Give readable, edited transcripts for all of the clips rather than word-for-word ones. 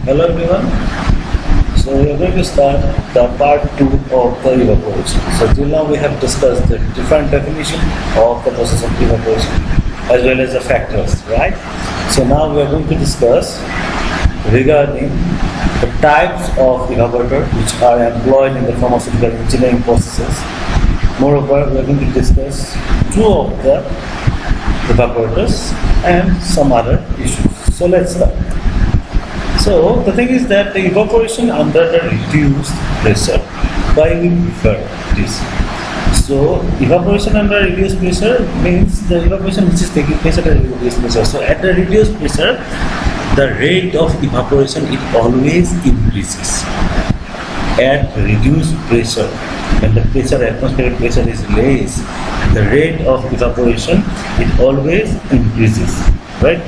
Hello everyone. So we are going to start the part 2 of the evaporation. So till now we have discussed the different definition of the process of evaporation as well as the factors, right? So now we are going to discuss regarding the types of evaporator which are employed in the pharmaceutical engineering processes. Moreover, we are going to discuss two of the evaporators and some other issues. So let's start. So the thing is that the evaporation under the reduced pressure, why we prefer this. So evaporation under reduced pressure means the evaporation which is taking place at a reduced pressure. So at the reduced pressure, the rate of evaporation it always increases. At reduced pressure, when the pressure, atmospheric pressure is less, the rate of evaporation it always increases, right?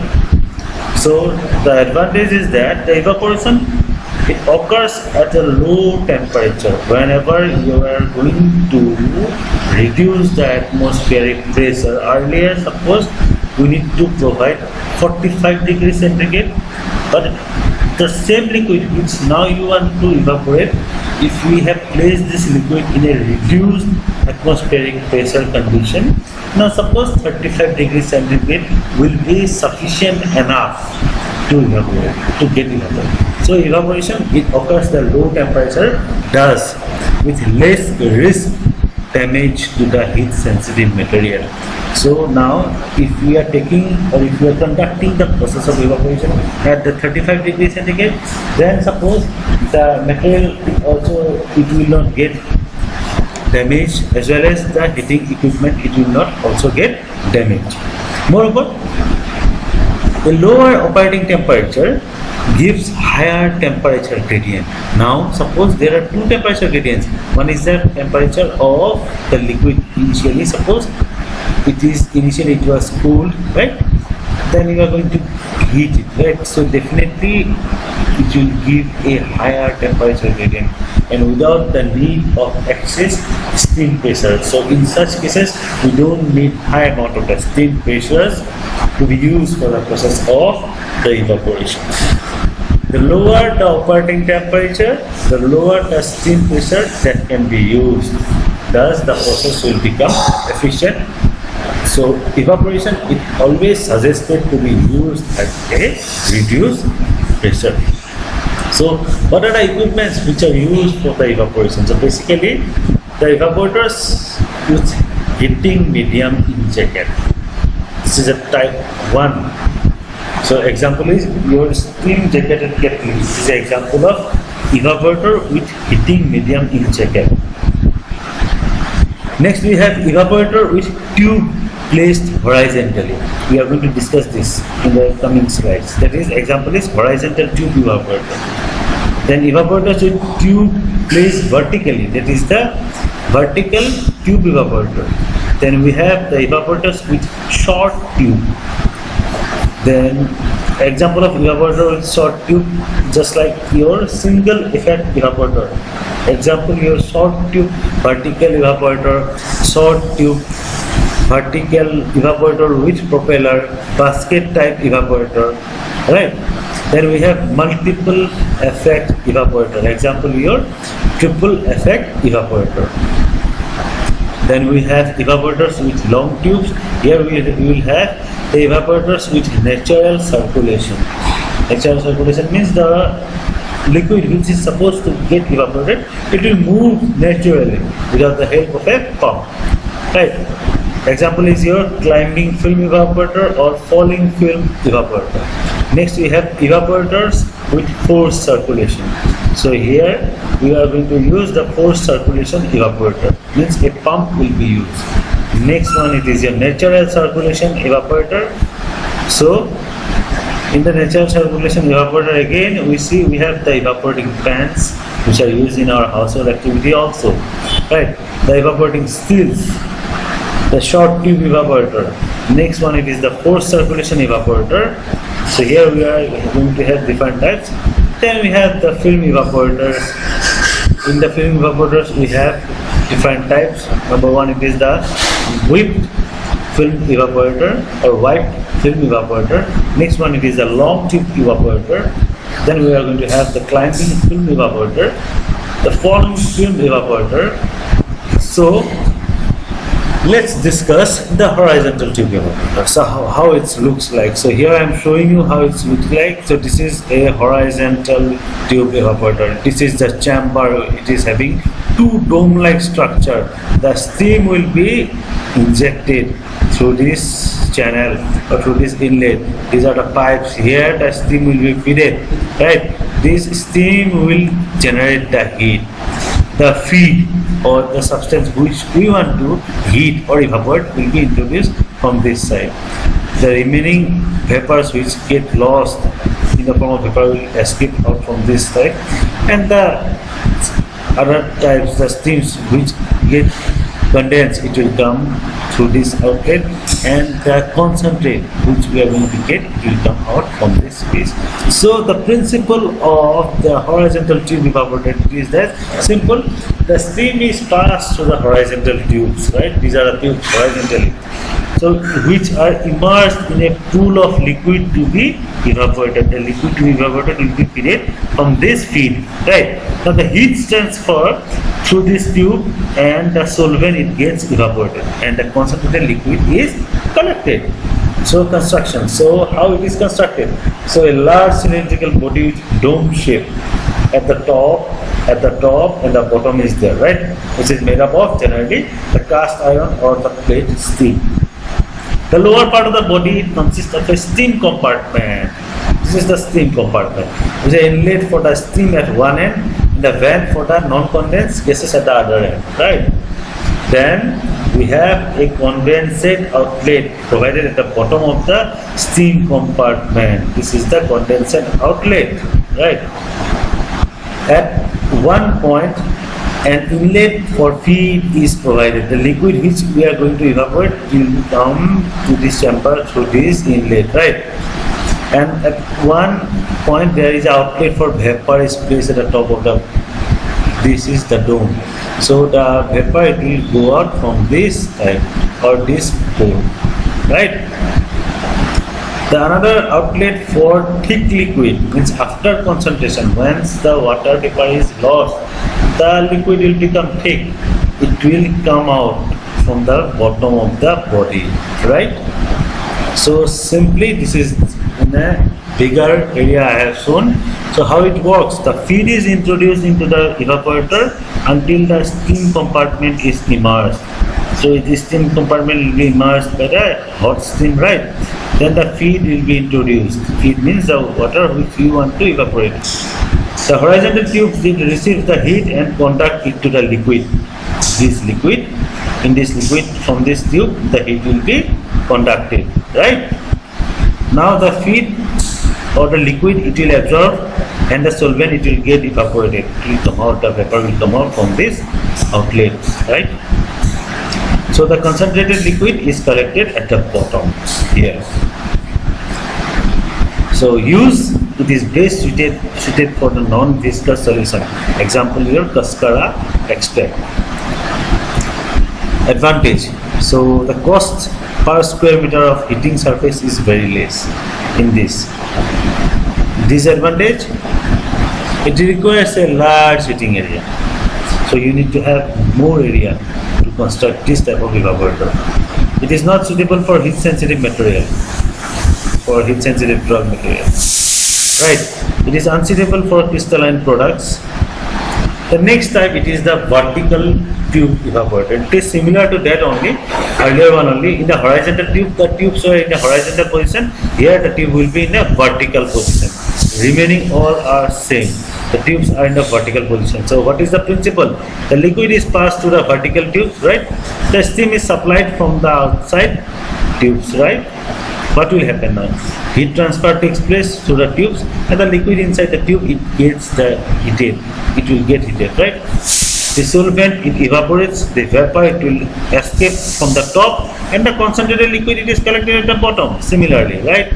So the advantage is that the evaporation it occurs at a low temperature. Whenever you are going to reduce the atmospheric pressure, earlier suppose we need to provide 45 degrees centigrade, but the same liquid which now you want to evaporate, if we have placed this liquid in a reduced atmospheric pressure condition, now suppose 35 degrees centigrade will be sufficient enough to evaporate, to get evaporated. So evaporation it occurs at low temperature, thus with less risk damage to the heat sensitive material. So now if we are taking or if we are conducting the process of evaporation at the 35 degrees centigrade, then suppose the material also it will not get damaged, as well as the heating equipment it will not also get damaged. Moreover, a lower operating temperature gives higher temperature gradient. Now suppose there are two temperature gradients. One is the temperature of the liquid initially. Suppose initially it was cooled, right? Then you are going to heat it, right? So definitely it will give a higher temperature gradient and without the need of excess steam pressure. So in such cases we don't need high amount of the steam pressures to be used for the process of the evaporation. The lower the operating temperature, the lower the steam pressure that can be used. Thus the process will become efficient. So evaporation is always suggested to be used at a reduced pressure. So what are the equipments which are used for the evaporation? So basically the evaporators use heating medium in jacket. This is a type 1. So example is your steam jacketed kettle. This is an example of evaporator with heating medium in jacket. Next we have evaporator with tube placed horizontally. We are going to discuss this in the coming slides. That is, example is horizontal tube evaporator. Then evaporators with tube placed vertically. That is the vertical tube evaporator. Then we have the evaporators with short tube. Then example of evaporator with short tube, just like your single effect evaporator. Example, your short tube vertical evaporator, short tube vertical evaporator with propeller, basket type evaporator, right? Then we have multiple effect evaporator. Example, your triple effect evaporator. Then we have evaporators with long tubes. Here we will have the evaporators with natural circulation. Natural circulation means the liquid which is supposed to get evaporated, it will move naturally without the help of a pump, right? Example is your climbing film evaporator or falling film evaporator. Next we have evaporators with forced circulation. So here we are going to use the forced circulation evaporator, means a pump will be used. Next one, it is your natural circulation evaporator. So in the natural circulation evaporator again we see we have the evaporating fans which are used in our household activity also, right? The evaporating steels, the short tube evaporator. Next one, it is the forced circulation evaporator. So here we are going to have different types. Then we have the film evaporators. In the film evaporators we have different types. Number one, it is the whipped film evaporator or wiped film evaporator. Next one, it is a long tube evaporator. Then we are going to have the climbing film evaporator, the falling film evaporator. So let's discuss the horizontal tube evaporator. So how it looks like. So here I am showing you how it looks like. So this is a horizontal tube evaporator. This is the chamber. It is having two dome-like structure. The steam will be injected through this channel or through this inlet. These are the pipes. Here the steam will be fed, right? This steam will generate the heat. The feed or the substance which we want to heat or evaporate will be introduced from this side. The remaining vapors which get lost in the form of vapor will escape out from this side, and the other types, the steams which get condensed, it will come through this outlet, and the concentrate which we are going to get, it will come out from this space. So the principle of the horizontal tube evaporator is that simple. The steam is passed through the horizontal tubes, right? These are the tubes horizontally, so which are immersed in a pool of liquid to be evaporated. The liquid to be evaporated will be fed from this feed, right? Now the heat transfer through this tube and the solvent, it gets evaporated and the concentrated liquid is collected. So construction. So how it is constructed? So a large cylindrical body with dome shape at the top, and the bottom is there, right? Which is made up of generally the cast iron or the plate steel. The lower part of the body consists of a steam compartment. This is the steam compartment. There is an inlet for the steam at one end, and the vent for the non-condensed gases at the other end, right? Then we have a condensate outlet provided at the bottom of the steam compartment. This is the condensate outlet, right? At one point, an inlet for feed is provided. The liquid which we are going to evaporate will come to this chamber through this inlet, right? And at one point there is an outlet for vapor is placed at the top of the, this is the dome. So the vapor, it will go out from this side or this pole, right? The another outlet for thick liquid means after concentration, once the water vapor is lost, the liquid will become thick. It will come out from the bottom of the body, right? So simply this is in a bigger area I have shown. So how it works? The feed is introduced into the evaporator until the steam compartment is immersed. So this steam compartment will be immersed by the hot steam, right? Then the feed will be introduced. Feed means the water which you want to evaporate. The horizontal tubes will receive the heat and conduct it to the liquid. This liquid, in this liquid from this tube, the heat will be conducted, right? Now the feed or the liquid, it will absorb, and the solvent, it will get evaporated. It will come out, the vapor will come out from this outlet, right? So the concentrated liquid is collected at the bottom here. So use, it is best suited for the non-viscous solution. Example here, cascara extract. Advantage. So the cost per square meter of heating surface is very less in this. Disadvantage, it requires a large heating area. So you need to have more area to construct this type of evaporator. It is not suitable for heat sensitive material, for heat sensitive drug material, right? It is unsuitable for crystalline products. The next type, it is the vertical tube evaporator. It is similar to that only, earlier one only. In the horizontal tube, the tubes are in a horizontal position. Here the tube will be in a vertical position. Remaining all are same. The tubes are in the vertical position. So what is the principle? The liquid is passed through the vertical tubes, right? The steam is supplied from the outside tubes, right? What will happen now? Heat transfer takes place through the tubes, and the liquid inside the tube, it gets heated. It will get heated, right? The solvent, it evaporates, the vapor, it will escape from the top, and the concentrated liquid, it is collected at the bottom, similarly, right?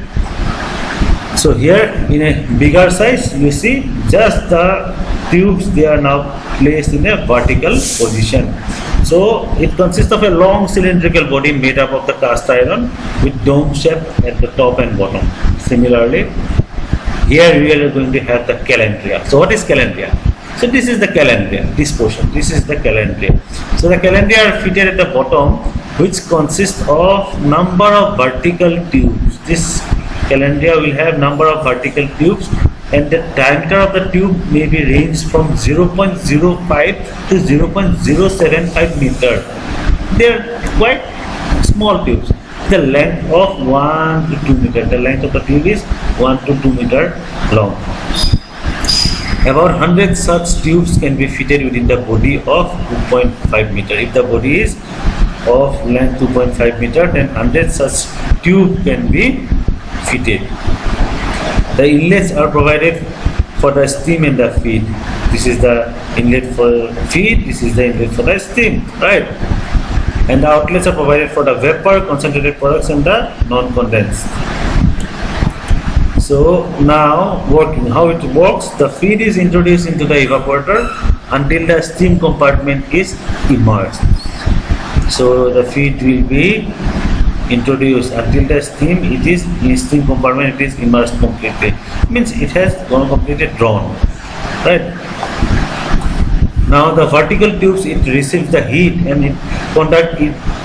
So here in a bigger size, you see just the tubes, they are now placed in a vertical position. So it consists of a long cylindrical body made up of the cast iron with dome shape at the top and bottom. Similarly, Here we are going to have the calandria. So what is calandria? So this is the calandria, this portion, this is the calandria. So the calandria are fitted at the bottom, which consists of number of vertical tubes. This calandria will have number of vertical tubes, and the diameter of the tube may be ranged from 0.05 to 0.075 meter. They are quite small tubes. The length of 1 to 2 meter. The length of the tube is 1 to 2 meter long. About 100 such tubes can be fitted within the body of 2.5 meter. If the body is of length 2.5 meter, then 100 such tube can be fitted. The inlets are provided for the steam and the feed. This is the inlet for feed, this is the inlet for the steam, right? And the outlets are provided for the vapor, concentrated products, and the non-condensed. So now working, how it works, the feed is introduced into the evaporator until the steam compartment is immersed. So the feed will be introduced until the steam, it is in steam compartment, it is immersed completely. Means it has gone completely drawn, right? Now the vertical tubes, it receives the heat and it conduct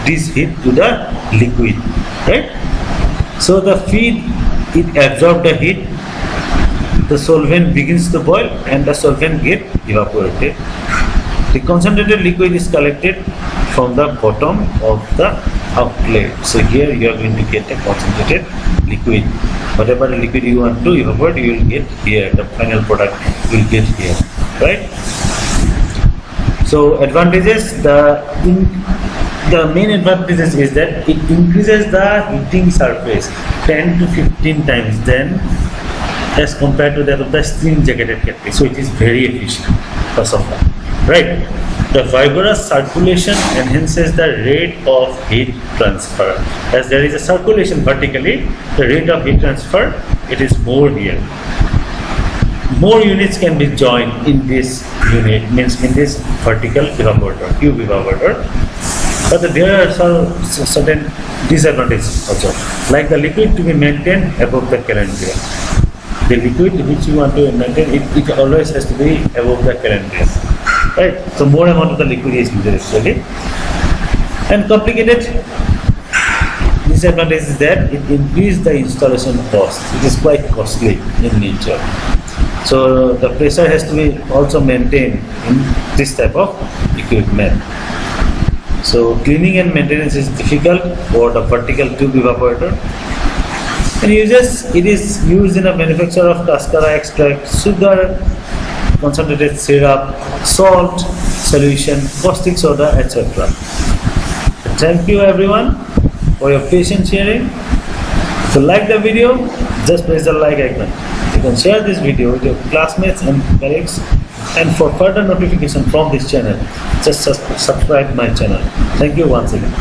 this heat to the liquid, right? So the feed, it absorbs the heat, the solvent begins to boil and the solvent get evaporated. The concentrated liquid is collected from the bottom of the outlet. So here you are going to get a concentrated liquid. Whatever liquid you want to evaporate, you will get here. The final product you will get here, right? So advantages, the main advantages is that it increases the heating surface 10 to 15 times then as compared to that of the steam jacketed kettle. So it is very efficient, first of all, right? The vigorous circulation enhances the rate of heat transfer. As there is a circulation vertically, the rate of heat transfer, it is more here. More units can be joined in this unit, means in this vertical evaporator, tube evaporator. But there are some certain disadvantages also, like the liquid to be maintained above the calandria. The liquid which you want to maintain, it always has to be above the calandria, right? So more amount of the liquid is needed actually. And complicated disadvantage is that it increases the installation cost. It is quite costly in nature. So the pressure has to be also maintained in this type of equipment. So cleaning and maintenance is difficult for the vertical tube evaporator. And it is used in a manufacture of cascara extract, sugar, concentrated syrup, salt, solution, caustic soda, etc. Thank you everyone for your patient sharing. If you like the video, just press the like icon. You can share this video with your classmates and colleagues. And for further notification from this channel, just subscribe my channel. Thank you once again.